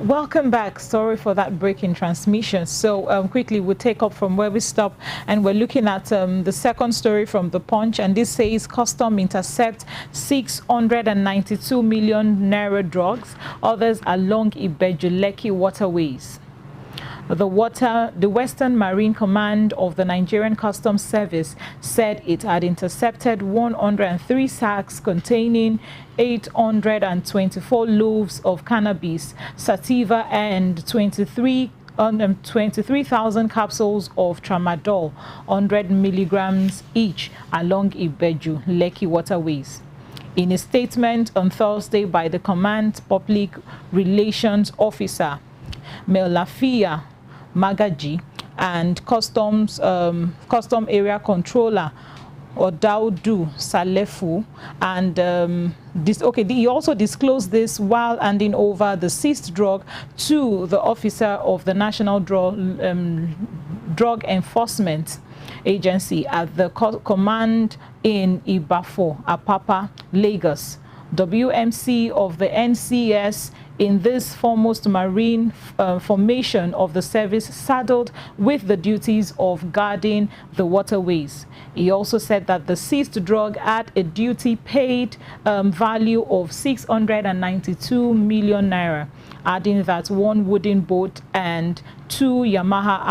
Welcome back. Sorry for that break in transmission. So quickly, we'll take up from where we stop, and we're looking at the second story from The Punch, and this says custom intercept 692 million naira drugs, others along Ibeju-Lekki waterways. The Western Marine Command of the Nigerian Customs Service said it had intercepted 103 sacks containing 824 loaves of cannabis, sativa, and 23,000 capsules of tramadol, 100 milligrams each, along Ibeju-Lekki waterways. In a statement on Thursday by the command public relations officer, Melafia Magaji, and custom area controller Odaudu Salefu, and he also disclosed this while handing over the seized drug to the officer of the National Drug Enforcement Agency at the command in Ibafo, Apapa, Lagos. WMC of the NCS in this foremost marine formation of the service, saddled with the duties of guarding the waterways. He also said that the seized drug had a duty paid value of 692 million naira, adding that one wooden boat and two Yamaha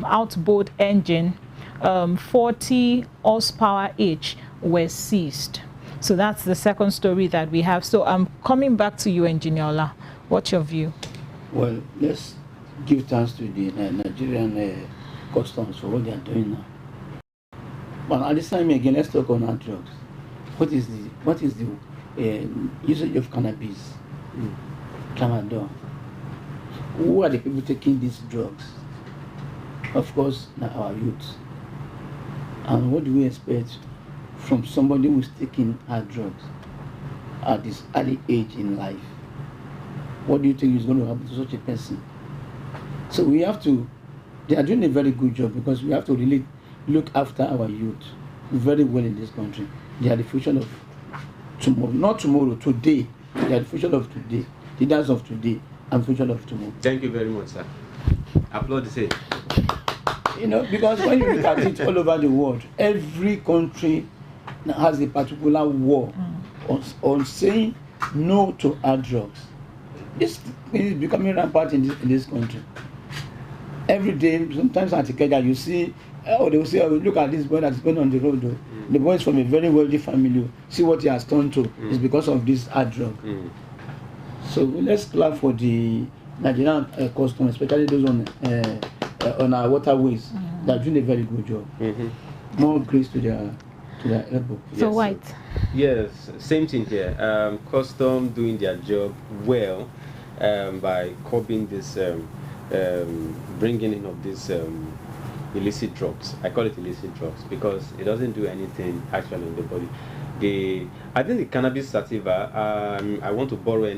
outboard engine, 40 horsepower each, were seized. So that's the second story that we have. So I'm coming back to you, Engineer Ola. What's your view? Well, let's give thanks to the Nigerian customs for what they are doing now. But at this time again, let's talk on our drugs. What is the usage of cannabis, tramadol? Who are the people taking these drugs? Of course, now our youth. And what do we expect from somebody who's taking our drugs at this early age in life? What do you think is going to happen to such a person? So we have to, they are doing a very good job, because we have to really look after our youth very well in this country. They are the future of tomorrow, not tomorrow, today. They are the future of today, leaders of today, and future of tomorrow. Thank you very much, sir. Applaud the same. You know, because when you look at it all over the world, every country has a particular war on saying no to hard drugs. This is becoming rampant in this country. Every day, sometimes at Ikeja, you see, they will say, oh, look at this boy that's going on the road. The boy is from a very wealthy family. See what he has turned to. It's because of this hard drug. So let's clap for the Nigerian customs, especially those on our waterways. They're doing a very good job. More grace to their elbow. So White. Yes, same thing here. Custom doing their job well by curbing this, bringing in of this illicit drugs. I call it illicit drugs because it doesn't do anything actually in the body. I think the cannabis sativa, I want to borrow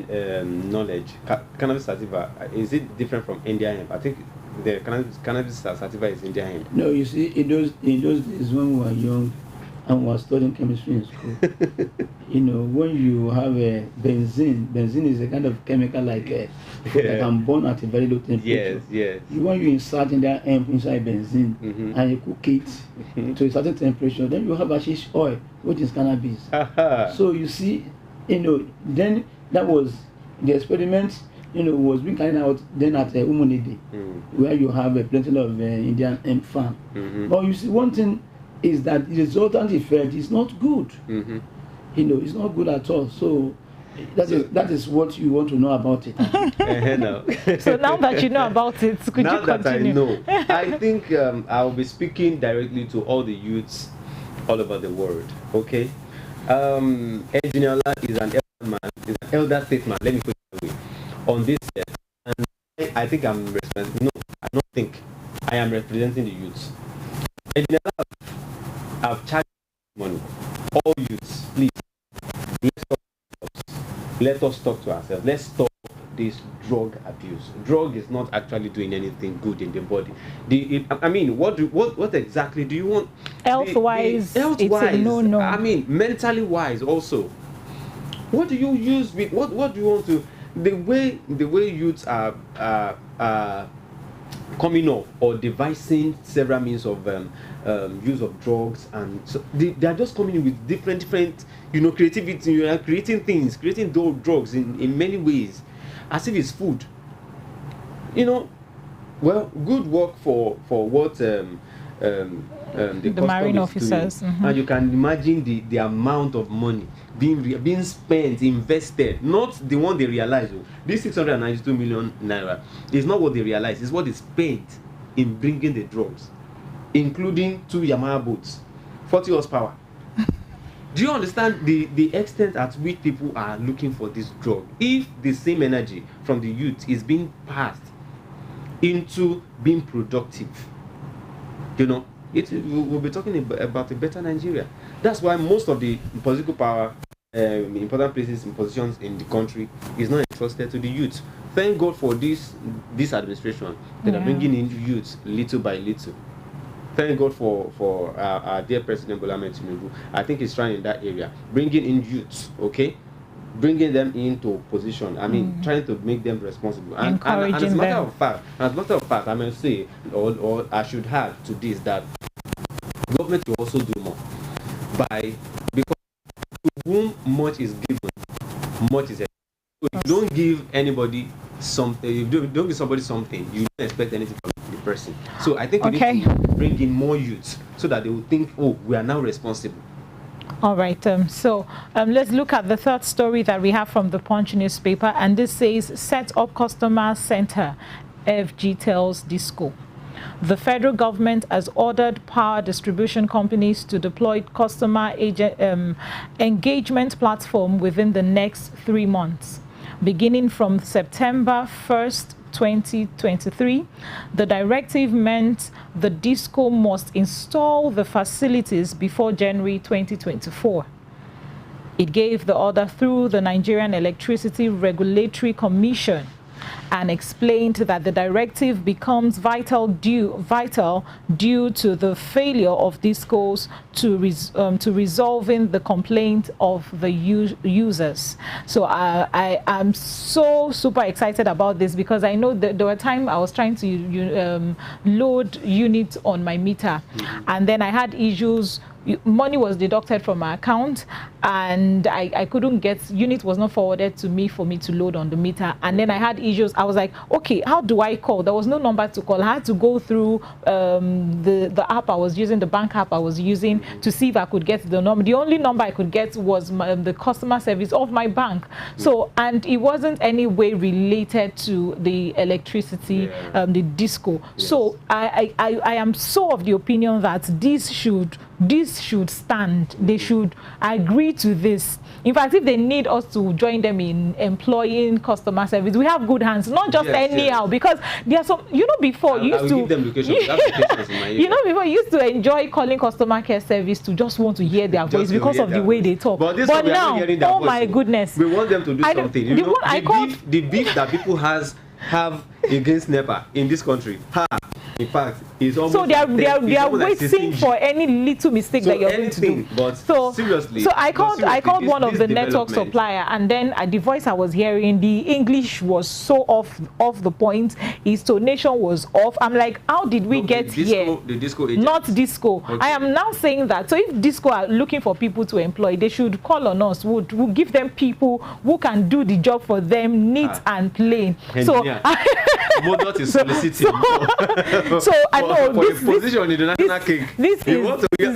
knowledge. Cannabis sativa, is it different from India hemp? I think the cannabis sativa is India hemp. No, you see, in those days when we were young and we were studying chemistry in school, you know, when you have a benzene is a kind of chemical like that can burn at a very low temperature. Yes. When you insert in that hemp inside benzene and you cook it to a certain temperature, then you have hashish oil, which is cannabis. So you see, you know, then that was the experiment, you know, was being carried out then at Umunide, where you have a plenty of Indian hemp farm. But you see, one thing is that the resultant effect is not good. You know, it's not good at all. So that is what you want to know about it. No. So now that you know about it, could now you continue? That I know, I think I'll be speaking directly to all the youths all over the world. Okay, Engineer Ola is an elder man, is an elder statesman. Let me put it that way. On this set, and I think I'm representing. No, I don't think I am representing the youths. Engineer Ola, I've charged money. All youths, please. Let us talk to ourselves. Let's stop this drug abuse. Drug is not actually doing anything good in the body. I mean, what exactly do you want? Health-wise, it's a no-no. I mean, mentally wise also. What do you use with? What do you want to the way youths are coming up or devising several means of use of drugs, and so they are just coming in with different creativity. You are creating things, creating those drugs in many ways, as if it's food. Well, good work for what the marine officers, and you can imagine the amount of money being spent, invested, not the one they realize. This 692 million naira is not what they realize, it's what is spent in bringing the drugs, including 2 Yamaha boats, 40 horsepower. Do you understand the extent at which people are looking for this drug? If the same energy from the youth is being passed into being productive, we'll be talking about a better Nigeria. That's why most of the political power, important places and positions in the country, is not entrusted to the youth. Thank God for this administration that are bringing in youths little by little. Thank God for our dear President Bola Ahmed Tinubu. I think he's trying in that area, bringing in youths, bringing them into position. Trying to make them responsible. And as a matter of fact, I may say, or I should add to this, that government will also do more because to whom much is given, much is expected. So if you don't give anybody something, you don't give somebody something, you don't expect anything from the person. So I think we need to bring in more youths so that they will think, oh, we are now responsible. All right, so let's look at the third story that we have from the Punch newspaper, and this says, set up customer center, FG tells Disco. The federal government has ordered power distribution companies to deploy customer engagement platform within the next 3 months. Beginning from September 1st, 2023, the directive meant the Disco must install the facilities before January 2024. It gave the order through the Nigerian Electricity Regulatory Commission and explained that the directive becomes vital due to the failure of Discos to resolving the complaint of the users. So I am so super excited about this, because I know that there were times I was trying to load units on my meter, and then I had issues. Money was deducted from my account, and I couldn't get, unit was not forwarded to me for me to load on the meter. And then I had issues. I was like, okay, how do I call? There was no number to call. I had to go through the app I was using, the bank app I was using, to see if I could get the number. The only number I could get was the customer service of my bank. So, and it wasn't any way related to the electricity, the Disco. Yes. So I am so of the opinion that this should stand. They should agree to this. In fact, if they need us to join them in employing customer service, we have good hands, not just anyhow. Because there are some, before you used to give them location. Before you used to enjoy calling customer care service to just want to hear their voice because of the way they talk. But now, oh my goodness, we want them to do something. The beef that people have against NEPA in this country. In fact, it's almost so they are waiting for any little mistake that you're going to do. But seriously. So I called one of the network supplier, and then the voice I was hearing, the English was so off the point. His tonation was off. I'm like, how did we get here? The Disco agent. Not Disco. Okay. I am now saying that. So if Disco are looking for people to employ, they should call on us. We'll give them people who can do the job for them, neat and plain. So Modot is soliciting. So I know for this position in the national cake. You want to eat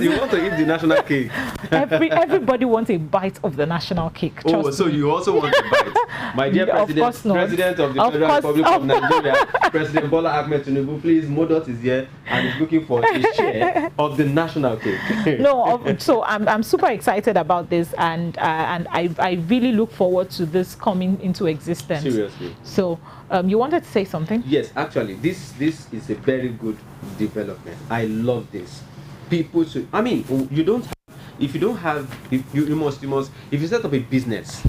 the national cake. Everybody wants a bite of the national cake. So you also want a bite, my dear President of the Federal Republic of Nigeria, President Bola Ahmed Tinubu. Please, Modot is here and is looking for a share of the national cake. So I'm super excited about this, and I really look forward to this coming into existence. Seriously. So. You wanted to say something? Yes, actually, this is a very good development. I love this. People should. If you set up a business,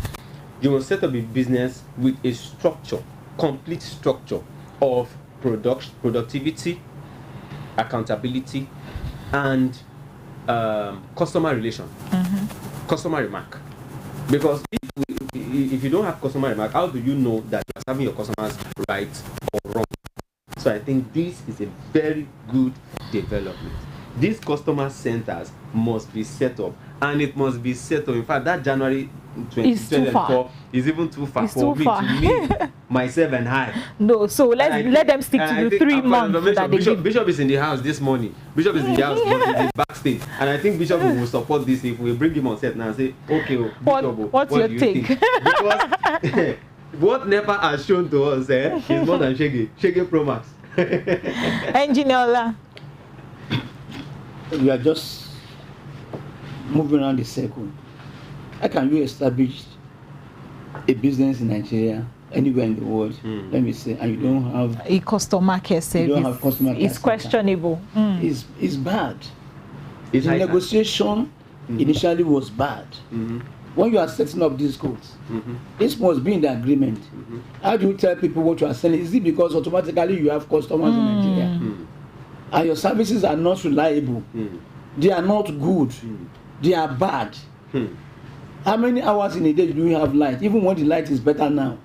you must set up a business with a structure, complete structure of productivity, accountability, and customer relation, customer remark. Because if you don't have customer remark, how do you know that you're serving your customers right or wrong? So I think this is a very good development. These customer centers must be set up, and it must be set up. In fact, that January 2024 is even too far for me to meet myself and I. No, so let them stick to the 3 months that Bishop is in the house this morning. Bishop is in the house, but he's backstage, and I think Bishop will support this if we bring him on set now and say, okay, Bishop, what's your take? Because what NEPA has shown to us is more than Shaggy Pro Max. Engineer, we are just moving around the circle. How can you establish a business in Nigeria, anywhere in the world, let me say, and you don't have a customer care service? You don't have customer care. It's questionable. It's bad. The negotiation initially was bad. When you are setting up these codes, this must be in the agreement. How do you tell people what you are selling? Is it because automatically you have customers in Nigeria? And your services are not reliable? They are not good. They are bad. How many hours in a day do you have light? Even when the light is better now.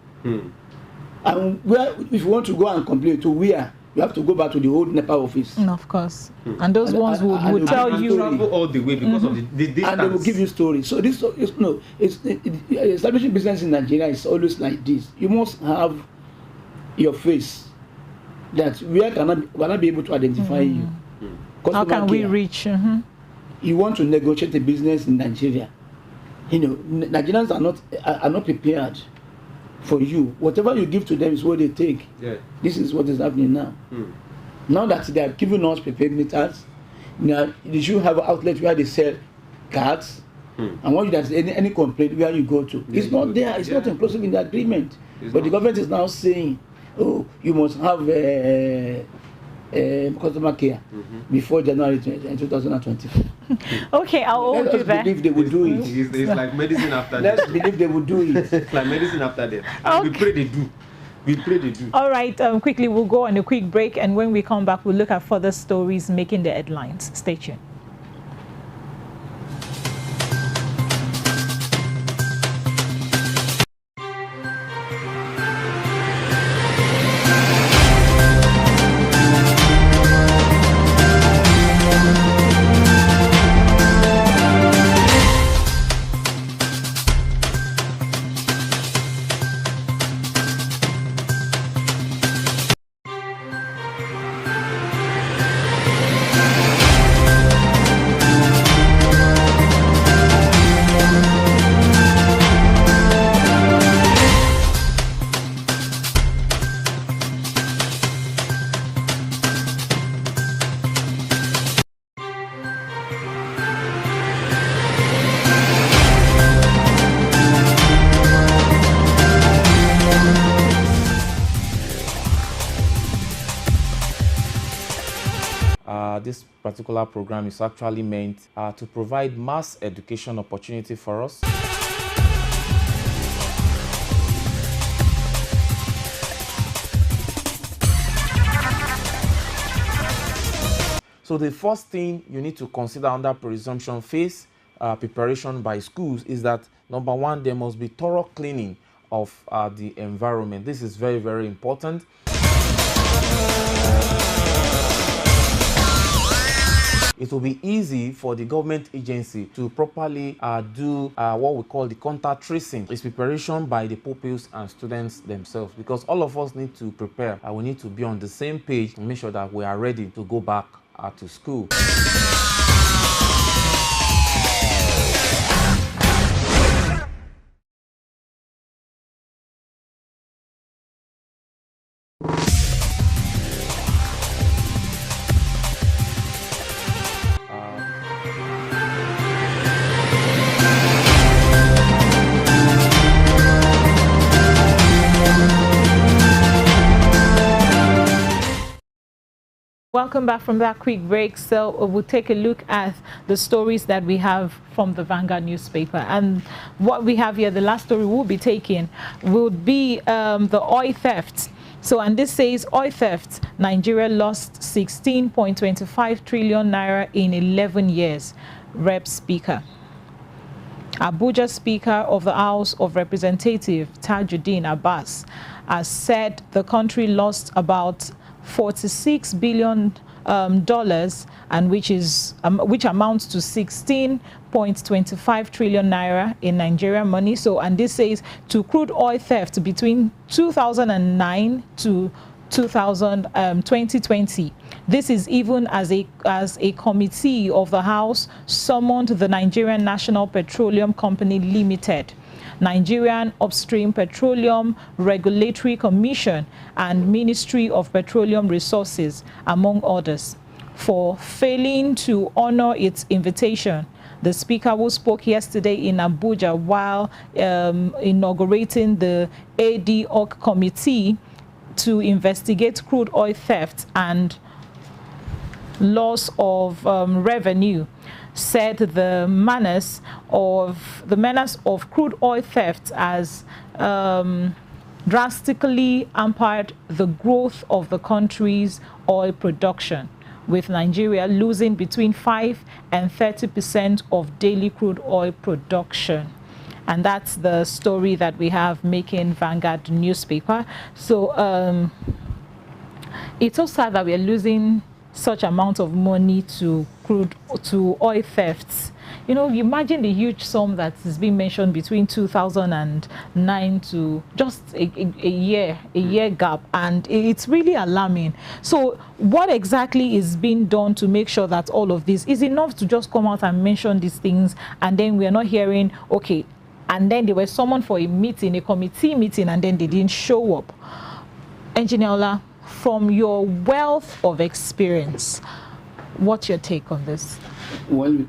And where, if you want to go and complain, to where? You have to go back to the old NEPA office. Of course. And those ones would tell you. Travel all the way because of the distance. And they will give you stories. So this is establishing business in Nigeria is always like this. You must have your face. That where can I be able to identify you? How can we reach? You want to negotiate a business in Nigeria. You know, Nigerians are not prepared for you. Whatever you give to them is what they take. Yeah. This is what is happening now. Now that they are giving us prepaid meters, now they should have an outlet where they sell cards. And when there's any complaint, where you go to, it's not there. It's not inclusive in the agreement. But the government is now saying, oh, you must have customer care before January 2024. Okay, I'll hold you there. Let's believe they will do it. It's like medicine after death. Let's believe they will do it. It's like medicine after death. And we pray they do. We pray they do. All right, quickly, we'll go on a quick break, and when we come back, we'll look at further stories making the headlines. Stay tuned. This particular program is actually meant to provide mass education opportunity for us. So the first thing you need to consider under presumption phase preparation by schools is that, number one, there must be thorough cleaning of the environment. This is very, very important. It will be easy for the government agency to properly do what we call the contact tracing. It's preparation by the pupils and students themselves, because all of us need to prepare. We need to be on the same page to make sure that we are ready to go back to school. Welcome back from that quick break. So we'll take a look at the stories that we have from the Vanguard newspaper. And what we have here, the last story we'll be taking would be the oil theft. So, and this says oil theft, Nigeria lost 16.25 trillion naira in 11 years, Rep Speaker. Abuja Speaker of the House of Representatives, Tajuddin Abbas, has said the country lost about $46 billion and which amounts to 16.25 trillion naira in Nigerian money. So, and this says to crude oil theft between 2009 to 2020. This is even as a committee of the House summoned the Nigerian National Petroleum Company Limited, Nigerian Upstream Petroleum Regulatory Commission, and Ministry of Petroleum Resources, among others, for failing to honor its invitation. The speaker, who spoke yesterday in Abuja while inaugurating the ad hoc committee to investigate crude oil theft and loss of revenue, said the menace of crude oil theft has drastically hampered the growth of the country's oil production, with Nigeria losing between 5 and 30% of daily crude oil production. And that's the story that we have making Vanguard newspaper. So it's so sad that we are losing such amount of money to oil thefts. You know, imagine the huge sum that is being mentioned between 2009 to just a year gap, and it's really alarming. So what exactly is being done to make sure that all of this is enough to just come out and mention these things, and then we are not hearing, okay, and then they were summoned for a meeting, a committee meeting, and then they didn't show up? Engineer Ola, from your wealth of experience, what's your take on this? Well,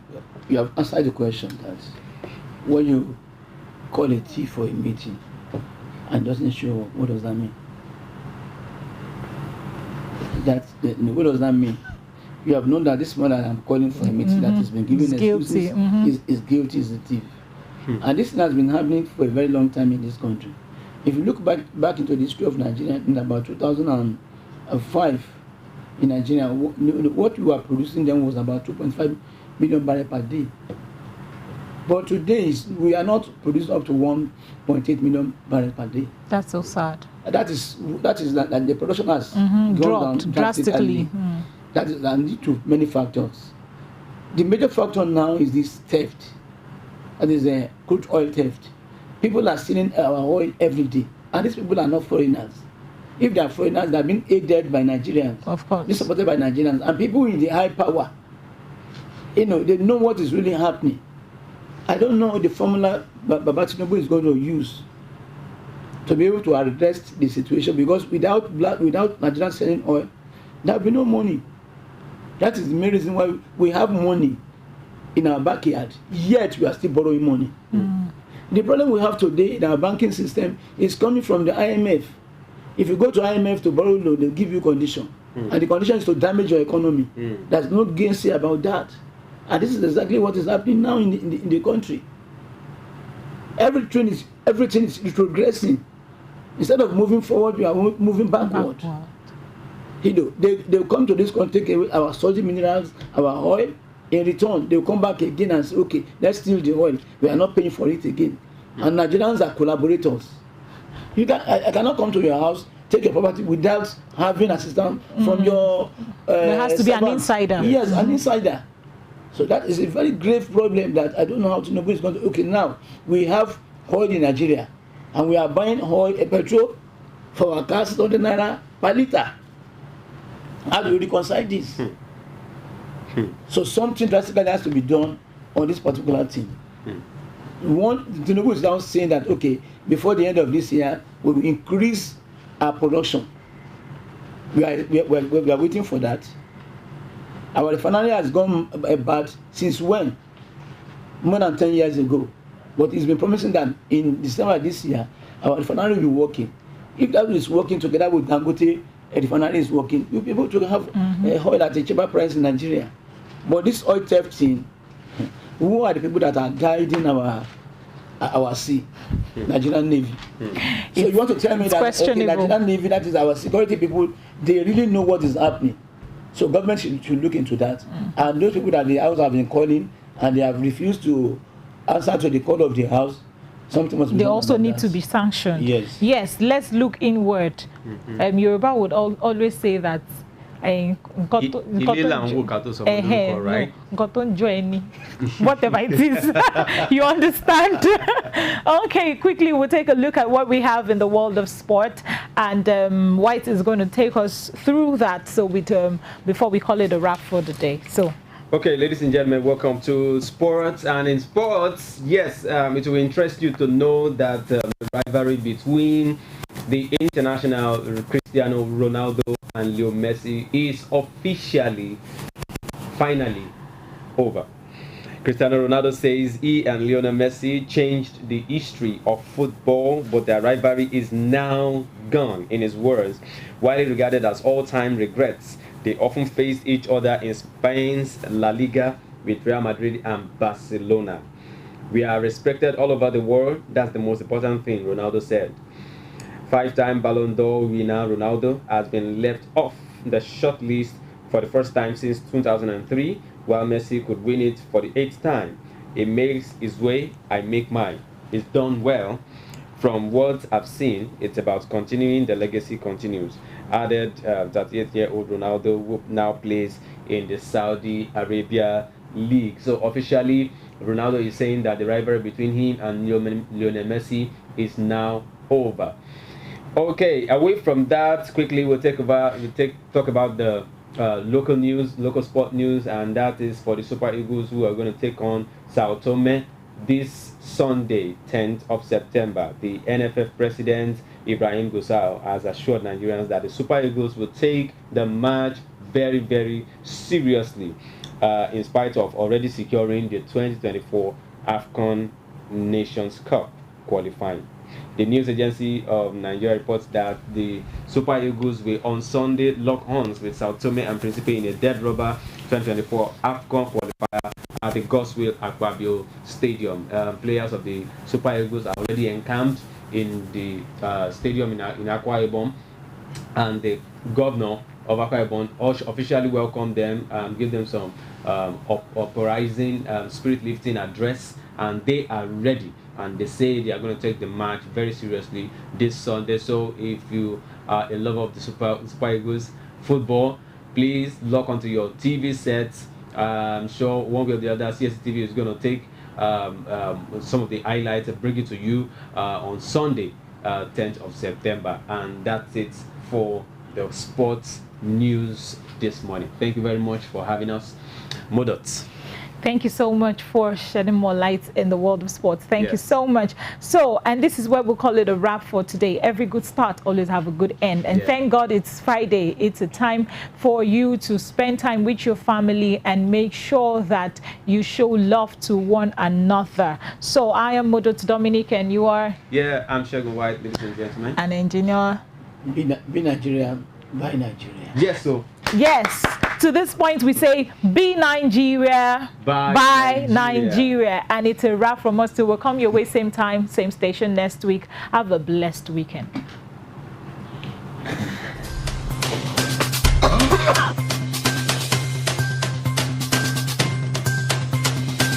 you have answered the question that when you call a thief for a meeting and doesn't show up, what does that mean? What does that mean? You have known that this man that I'm calling for a meeting that has been given excuses is guilty, is a thief. And this thing has been happening for a very long time in this country. If you look back into the history of Nigeria in about 2005 in Nigeria, what we were producing then was about 2.5 million barrels per day. But today we are not producing up to 1.8 million barrels per day. That's so sad. That is that the production has gone down drastically. That is due to many factors. The major factor now is this theft. That is crude oil theft. People are stealing our oil every day, and these people are not foreigners. If they are foreigners, they are being aided by Nigerians. Of course. They're supported by Nigerians. And people in the high power, they know what is really happening. I don't know the formula Baba Tinubu is going to use to be able to address the situation, because without Nigerians selling oil, there will be no money. That is the main reason why we have money in our backyard, yet we are still borrowing money. The problem we have today in our banking system is coming from the IMF. If you go to IMF to borrow loan, they'll give you condition. And the condition is to damage your economy. There's no gainsay about that. And this is exactly what is happening now in the country. Everything is retrogressing. Instead of moving forward, we are moving backward. They'll come to this country, take away our salty minerals, our oil. In return, they'll come back again and say, okay, let's steal the oil. We are not paying for it again. And Nigerians are collaborators. I cannot come to your house, take your property without having assistance from your there has to be an insider. Yes, an insider. So that is a very grave problem that I don't know how Tinubu is going to. Okay, now we have oil in Nigeria, and we are buying oil and petrol for our cars, 100 naira per liter. How do you reconcile this? So something drastically has to be done on this particular thing. Tinubu is now saying that, okay, before the end of this year, we will increase our production. We are waiting for that. Our refinery has gone bad since when? More than 10 years ago. But it's been promising that in December this year, our refinery will be working. If that is working together with Dangote, a refinery is working, you'll be able to have oil at a cheaper price in Nigeria. But this oil theft thing, who are the people that are guiding our sea? Nigerian Navy. So you want to tell me that Nigerian Navy, that is our security people, they really know what is happening. So government should look into that. And those people that the house have been calling and they have refused to answer to the call of the house, something must be They done also about need that. to be sanctioned. Yes. Yes, let's look inward. Yoruba would always say that whatever it is. You understand? Okay, quickly we'll take a look at what we have in the world of sport, and White is going to take us through that, so before we call it a wrap for the day. So okay, ladies and gentlemen, welcome to sports. And in sports, yes, it will interest you to know that the rivalry between the international Cristiano Ronaldo and Leo Messi is officially, finally over. Cristiano Ronaldo says he and Lionel Messi changed the history of football, but their rivalry is now gone, in his words. Widely regarded as all-time regrets, they often faced each other in Spain's La Liga with Real Madrid and Barcelona. We are respected all over the world. That's the most important thing, Ronaldo said. Five-time Ballon d'Or winner Ronaldo has been left off the shortlist for the first time since 2003, while Messi could win it for the 8th time. He makes his way, I make mine. He's done well. From what I've seen, it's about continuing, the legacy continues. Added 38-year-old Ronaldo, who now plays in the Saudi Arabia League. So officially, Ronaldo is saying that the rivalry between him and Lionel Messi is now over. Okay, away from that, quickly we'll talk about the local news, local sport news, and that is for the Super Eagles, who are going to take on Sao Tome this Sunday, 10th of September. The NFF president, Ibrahim Gusau, has assured Nigerians that the Super Eagles will take the match very, very seriously, in spite of already securing the 2024 AFCON Nations Cup qualifying. The news agency of Nigeria reports that the Super Eagles will on Sunday lock horns with Sao Tome and Principe in a dead rubber 2024 AFCON qualifier at the Goswill Akpabio Stadium. Players of the Super Eagles are already encamped in the stadium in Akwa Ibom, and the governor of Akwa Ibom officially welcomed them and gave them some uprising, spirit lifting address, and they are ready. And they say they are going to take the match very seriously this Sunday. So if you are a lover of the Super Eagles football, please lock onto your TV sets. I'm sure one way or the other, CSTV is going to take some of the highlights and bring it to you on Sunday, 10th of September. And that's it for the sports news this morning. Thank you very much for having us. Modot. Thank you so much for shedding more light in the world of sports. Thank you so much. So, and this is where we'll call it a wrap for today. Every good start always have a good end. And thank God it's Friday. It's a time for you to spend time with your family and make sure that you show love to one another. So I am Modot Dominic, and you are? Yeah, I'm Shegun White, ladies and gentlemen. An engineer. Be Nigerian, buy Nigeria. Yes, so. Yes. To this point, we say, be Nigeria, buy Nigeria. And it's a wrap from us. We'll come your way same time, same station next week. Have a blessed weekend.